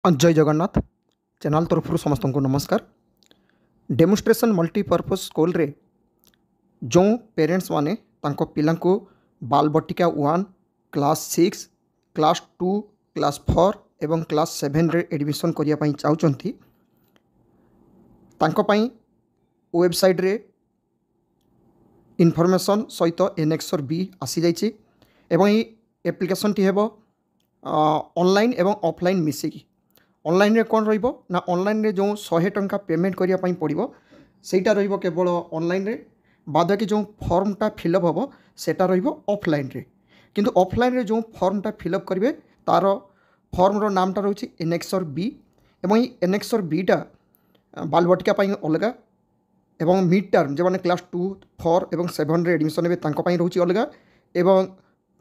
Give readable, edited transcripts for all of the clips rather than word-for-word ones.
जय जगन्नाथ चैनल तरफ समस्त को नमस्कार। डेमोन्स्ट्रेशन मल्टीपर्पज स्कूल रे जो पेरेंट्स माने तांको पिला को बाल बटिका 1 क्लास 6 क्लास 2 क्लास 4 एवं क्लास 7 रे एडमिशन करिया पई चाहउचंती तांको पई वेबसाइट रे इनफॉरमेशन सहित एनेक्स और बी आसी जाइछि एवं ई एप्लिकेशन टी हेबो ऑनलाइन एवं ऑफलाइन मिसिकी। ऑनलाइन रे कौन रहिबो ना ऑनलाइन रे जो 100 टंका पेमेंट करिया पई पड़िबो सेटा रहिबो केवल ऑनलाइन रे। बाद कि जो फॉर्मटा फिलअप होबो सेटा रहिबो ऑफलाइन रे। किंतु ऑफलाइन रे जो फॉर्मटा फिलअप करिवे तार फॉर्म रो नामटा रहउछि एनेक्स और बी एवं ई एनेक्स और बीटा बालबटिका पई अलगा एवं मिड टर्म जो माने क्लास 2 4 एवं 7 रे एडमिशन हेबे तांको पई रहउछि अलगा एवं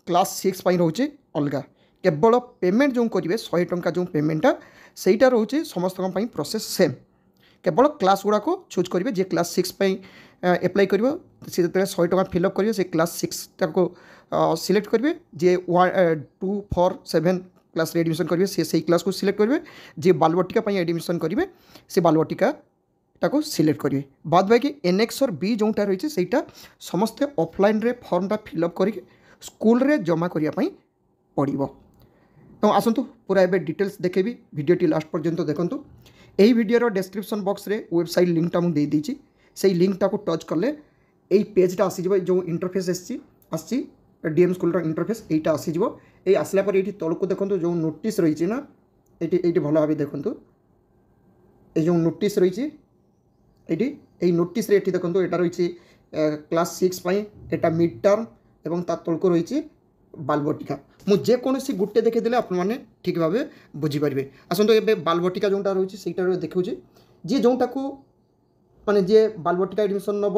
क्लास 6 पई रहउछि अलगा। केवल पेमेंट जो करेंगे 100 टंका जो पेमेंटा सहीटा रोचे समस्त प्रोसेस सेम। केवल क्लास गुड़ाक चूज करेंगे जे क्लास 6 एप्लाई कर 100 टंका फिलअप करेंगे से क्लास 6 टाको सिलेक्ट करेंगे। जे 1 2 4 7 क्लास एडमिशन करेंगे से क्लास को सिलेक्ट करेंगे। जे बालबटिका एडमिशन करेंगे से बालबटिका टाको सिलेक्ट करेंगे। बाद बाकी एनेक्स और बी जोटा रही है समस्ते ऑफलाइन रे फॉर्मटा फिलअप करके स्कूल रे जमा करने पड़ो। तो आसतु पूरा एबे डिटेल्स देखेबी वीडियोटी लास्ट पर्यंत देखंतु। एही वीडियोर डिस्क्रिप्शन बॉक्स रे वेबसाइट लिंकटा मु दे दीची सेही लिंकटा को टच करले एही पेजटा आसी जबो। जो इंटरफेस आसी डीएम स्कूल रो इंटरफेस एटा आसी जबो। एही आसला पर एठी तळको देखंतु जो नोटिस रहिछि ना एठी भलो भाबे देखंतु। ए जो नोटिस रहिछि एठी एही नोटिस रे एठी देखंतु एटा रहिछि क्लास 6 पई एटा मिड टर्म एवं ता तळको रहिछि बालबटिका। मुझे कौन गोटे देखीदे आपने ठीक भाव बुझीपारे। आसतु ए बालबटिका जोटा रही है देखा जी जोटा को माने जे बालबटिका एडमिशन नब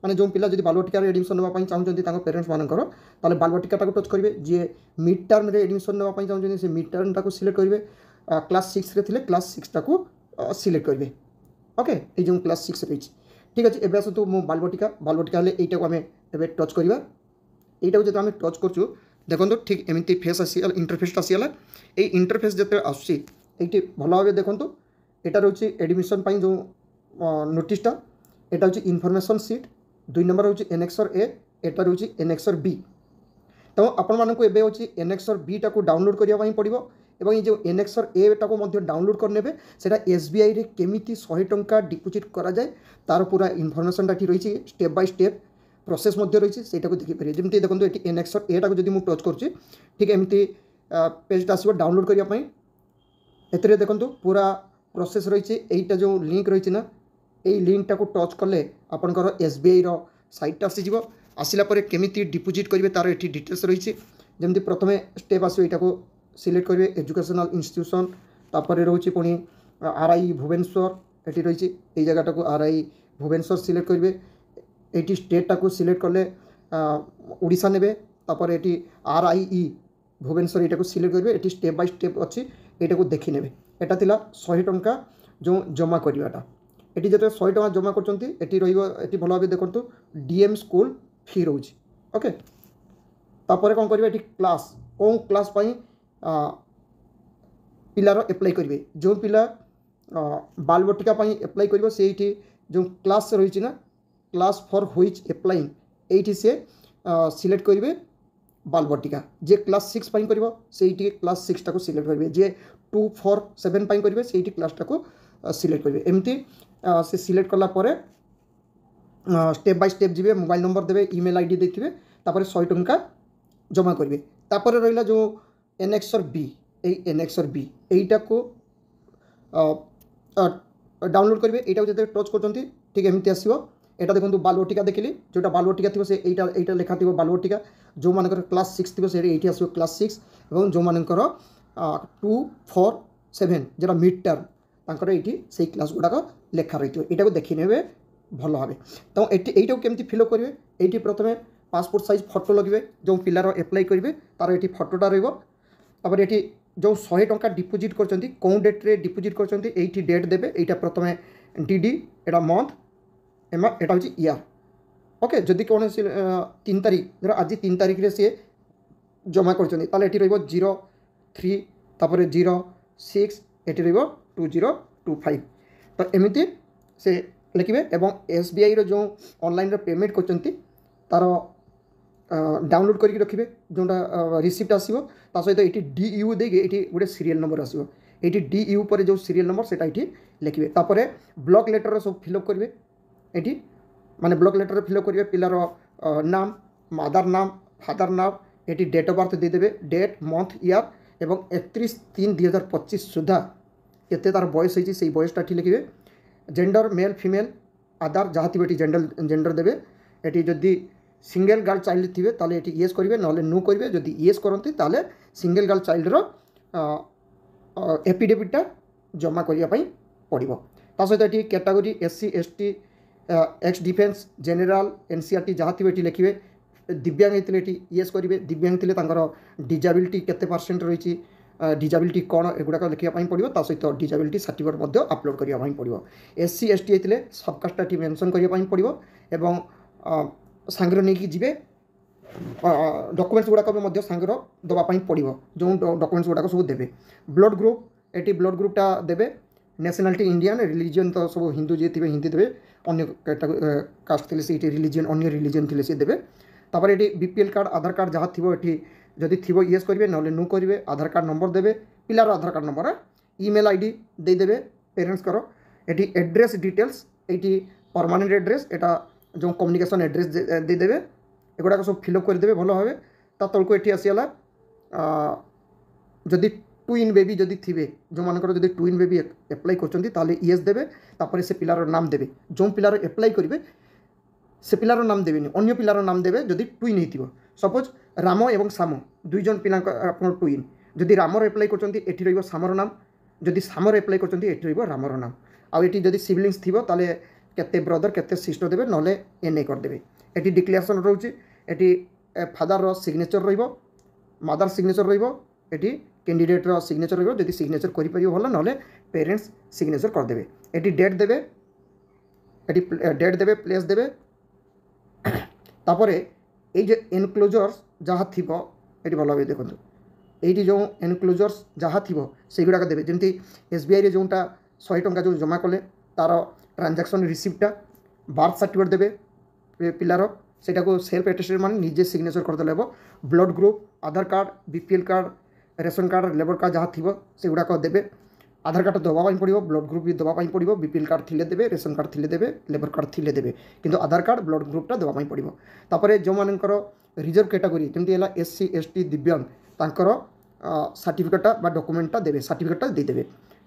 माने जो पिला जब बालबटिका एडमिशन नापी चाहते पेरेंट्स मानकर ताले बालबटिका टच करेंगे। जी मिड टर्म रे एडमिशन नापी चाहते से मिड टर्म टाको सिलेक्ट करेंगे। क्लास 6 रे थिले क्लास 6 टाको सिलेक्ट करेंगे। ओके ये जो क्लास 6 रही ठीक अच्छे। एवं आसतु मो बालबटिका ये आम ए टच करवा यहीटा जो आम टच करूँ देखो ठीक एमती फेस आसीगला इंटरफेसटा आसीगला। ये इंटरफेस जो आसूँ भल भाव देखो यहाँ रोचे एडमिशन जो नोटिसटा यहाँ हूँ इनफॉरमेशन सीट 2 नंबर हूँ एनेक्सर ए एटा रोचे एनेक्सर बी। तो आपण मानक एबे होची एनेक्सर बी टाको डाउनलोड करने पड़ो एवं ये जो एनेक्सर ए टाको डाउनलोड करने सेटा एसबीआई रे केमिति 100 टंका डिपोजिट करा जाए तार पूरा इनफॉरमेशनटा रही स्टेप बाय स्टेप प्रोसेस रही है को देखिपारे। जमी देखो ये एनेक्सर ए टाको जब टच कर ठीक एमती पेजटा आसो डाउनलोड करने ए देखो पूरा प्रोसेस रही है। जो लिंक रही ना यही लिंक टाको टच कले आपंकर एसबीआई रो साइट आसीज आसला केमिति डिपोजिट करेंगे तार ये डिटेल्स रही। जमी प्रथम स्टेप आसो यहाँ को सिलेक्ट करेंगे एजुकेशनल इंस्टीट्यूशन तापर रोचे पुणी आरआई भुवनेश्वर ये रही है जगह को आरआई भुवनेश्वर सिलेक्ट करेंगे। ये स्टेटा को सिलेक्ट कले ओडिशा ने तापर ये आरआईई भुवनेश्वर यहाँ को सिलेक्ट करेंगे। ये स्टेप बाय स्टेप अच्छी यहाँ को देखी ने यहाँ 100 टंका जो जमा करवाटा ये जो 100 टंका जमा कर भल भाव देखो डीएम स्कूल फी रोच। ओके तापर कौन करेंगे ये क्लास कौन क्लास पिलार एप्लाई करेंगे। जो पिला बालबटिका एप्लाई कर जो क्लास रही ना क्लास फॉर व्हिच एप्लाइंग ये से सिलेक्ट करेंगे बालबटिका। जे क्लास 6 कर से क्लास 6 टाको सिलेक्ट करेंगे। जे 2 4 7 करेंगे से क्लास टाको सिलेक्ट करेंगे। एमती से सिलेक्ट कलापर स्टेप बाय स्टेप जी मोबाइल नंबर देवे ईमेल आईडी देते तापर 100 टंका जमा करेंगे। तापर रहा जो एनेक्सर बी एनेक्सर बी यहीटा को डाउनलोड करेंगे। यहाँ जो टच कर ठीक एमती आसो। यहाँ देखो बालबटिका देखिली जोटा बालबटिका थी से यहाँ लेखा थी बालबटिका जो मानकर क्लास 6 थी से ये आसो क्लास 6 और जो मानकर 2 4 7 जोटा मिड टर्म ये से क्लास गुड़ाक लेखा रही है यहाँ को देखी ने भल भाव। तो यहाँ केमती फिलअप करेंगे ये प्रथम पासपोर्ट साइज फोटो लगे जो पिलार एप्लाई करेंगे तार ये फोटोटा रहा। ये जो 100 टंका डिपोजिट कर कौन डेट रे डिपोजिट कर डेट देवे यहाँ प्रथम डीडी एटा मंथ एम एटा हूँ इयर। ओके जदि कौन 3 तारीख धर आज 3 तारीख रे सी जमा कर 0 3 0 6 एटी रहिबो 2025। तो एमिति से लिखिबे एवं SBI रो जो ऑनलाइन रो पेमेंट करचंती तार डाउनलोड करके रखिए जोटा रिसिप्ट आसो ता सहित ये DU देके ये गोटे सीरियल नंबर आसो ये DU पर जो सीरियल नंबर से लिखिए तापर ब्लॉक लेटर सब फिलअप करेंगे ये माने ब्लॉक लेटर फिलअप करेंगे पिलार नाम मदर नाम फादर नाम ये डेट ऑफ बर्थ देदेवे डेट मंथ ईयर एवं 31/3/2025 सुधा केते तार बयस होती से बयसटा लिखिए जेंडर मेल फीमेल आधार जहाँ थी जेंडर देवे ये जदि सिंगल गर्ल चाइल्ड थे ताले ये येस करेंगे ना नो करेंगे जदि येस करती ताले सिंगल गर्ल चाइल्डर एफिडेविटा जमा करने पड़ो ता सहित ये category SC ST x defence general NCRT जहाँ थी लिखिए दिव्यांग होते ये येस करेंगे दिव्यांग थे डिजाबिलिटी केते परसेंट रही डिजाबिलिटी कौन एगुड़ाक लिखापी पड़ो ता सहित डिजाबिलिटी सर्टिफिकेट अपलोड करने पड़ो SC ST होते सबकास्टा मेनसन करने पड़ो एवं सांगर नहीं जी डॉक्यूमेंट्स गुड़ाक सांगर दवाई पड़ो जो डॉक्यूमेंट्स गुड़ाक सब देवे ब्लड ग्रुप ये ब्लड ग्रुपटा देवे नेशनलिटी इंडियन रिलीजन तो सब हिंदू जी थे हिंदी देवे अन्य कास्ट थे से रिलीजन अन्य रिलीजन थे से देवे तापर ये BPL कार्ड आधार कार्ड जहाँ थी ये जदि थी येस करेंगे ना नो करेंगे आधार कार्ड नंबर देवे पिलार Aadhaar card number email ID देदेवे पेरेंट्स करो ये एड्रेस डिटेल्स ये परमानेंट एड्रेस यहाँ जो कम्युनिकेशन एड्रेस देदेवे एगुड़ाक सब फिलअप करदे भल भाव ता तलको ये आसीगला जदि ट्विन बेबी जदि थे जो मानकर जदि ट्विन बेबी एप्लाई कर येस देवे तापर से पिलार नाम देवे जो पिलार एप्लाई करेंगे से पिलार नाम देवेनि अन्य पिलार नाम देवे जदि ट्विन हो सपोज राम एवं साम दुईजन पिला ट्विन जदि रामर एप्लाई कर सामर नाम जदि सामर एप्लाई कर रामर नाम आउ ये जदि सिबलिंग्स थी ताले केते ब्रदर केते सिस्टर देवे ना NA करदे ये डिक्लेरेशन रोचे ये फादर सिग्नेचर रो मदर सिग्नेचर रो कैंडिडेट सिग्नेचर रो जदि सिग्नेचर कर भल ना पेरेंट्स सिग्नेचर करदे ये डेट देवे डेट देवे प्लेस देवे तापर ये एनक्लोजर्स जहाँ थी ये भल भाव देखो ये जो एनक्लोजर्स जहाँ थी से गुड़ाक देवे जमी SBI जोटा 100 टंका जो जमा कले तार ट्रांजैक्शन रिसिप्टा बार्थ सर्टिफिकेट देवे पिलार सेटा को सेल्फ अटेस्टेड मान निजे सिग्नेचर करदे blood group Aadhaar card BPL card ration card labour card जहाँ थी से गुड़ाक देवे आधार कार्ड दवाई पड़ो ब्लड ग्रुप भी दवाई पड़ो BPL कार्ड थिले देवे रेशन कार्ड थिले देवे लेबर कार्ड थिले देवे किंतु आधार कार्ड ब्लड ग्रुपटा दवाई पड़ो तापर जो मानकर रिजर्व कैटेगरी जमी SC ST दिव्यांग तांकर सर्टिफिकेटा बा डॉक्यूमेंटा देवे सर्टिफिकेटा देदेवे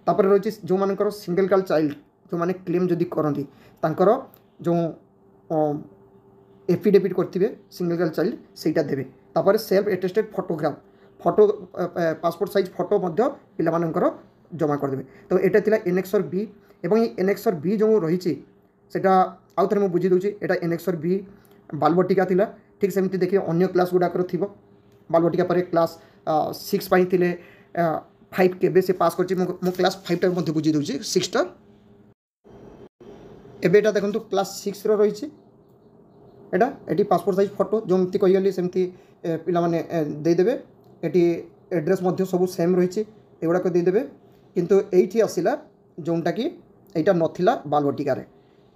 तापर रही जो मानकर सिंगल गर्ल चाइल्ड जो माने क्लेम जदि करती तांकर जो एफिडेविट करते सिंगल गर्ल चाइल्ड सेटा देवे तापर self attested photograph photo passport size photo पिलामानंकर जमा करदे तो यहाँ थिला एनेक्सर B एवं ये एनेक्सर B जो रही सेटा आउ थे बुझी दूसरी यहाँ एनेक्सर B बालबटिका थिला ठीक सेमती देखिए अन्य क्लास गुड़ाकर थी बालबटिका पर क्लास 6 पाई थिले 5 केबे से पास कर मो क्लास 5 टा बुझी दूसरी 6 टा एबेटा देखो क्लास 6 रही ये पासपोर्ट साइज फोटो जमती कहीगली सेमती पिला देदेवे ये एड्रेस सब सेम रही एगुड़ाक देदेवे किंतु ये आसला जोटा कि यहाँ नाला बालबटिकार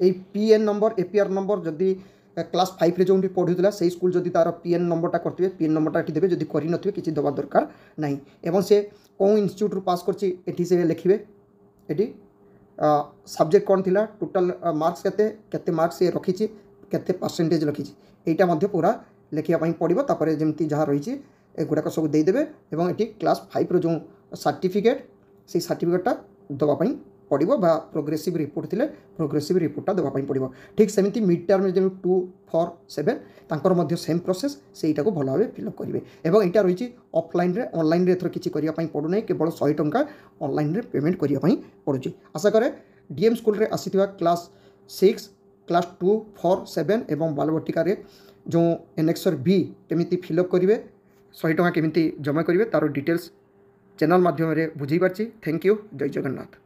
PN नंबर APR नंबर जदि क्लास 5 रे जो पढ़ुला से स्कूल जदि तार PN नंबरटा करते PN नंबरटा देवे जदि करें किसी दबा दरकार ना एवं से कौन इंस्टीट्यूट रू पास कर से लिखे ये सब्जेक्ट कौन थिला टोटल मार्क्स केते मार्क्स ये रखी केते परसेंटेज रखी यहाँ पूरा लिखापी पड़ो तापर जमी जहाँ रही एगुड़ाक सब देदेवे और ये क्लास 5 रो जो सर्टिफिकेट से सर्टिफिकेटा दवाई पड़ो बा प्रोग्रेसिव रिपोर्ट थे प्रोग्रेसिव रिपोर्टा दवाई पड़ो ठीक सेमती मिड टर्म जो 2, 4, 7 तांकर मध्य सेम प्रोसेस सेटा को भल भाव फिलअप करेंगे और यहाँ रही ऑफलाइन रे ऑनलाइन रे एथर किसी करने पड़ूना केवल 100 टंका ऑनलाइन रे पेमेंट करने पड़ुची आशा करे DM स्कूल रे आसीथिबा क्लास 6 क्लास 2, 4, 7 एवं बालबटिकार जो एनेक्सर B केमिति फिलअप करेंगे 100 टंका केमिति जमा करेंगे तार डिटेल्स चैनल माध्यम बुझी पार्ची थैंक यू जय जगन्नाथ।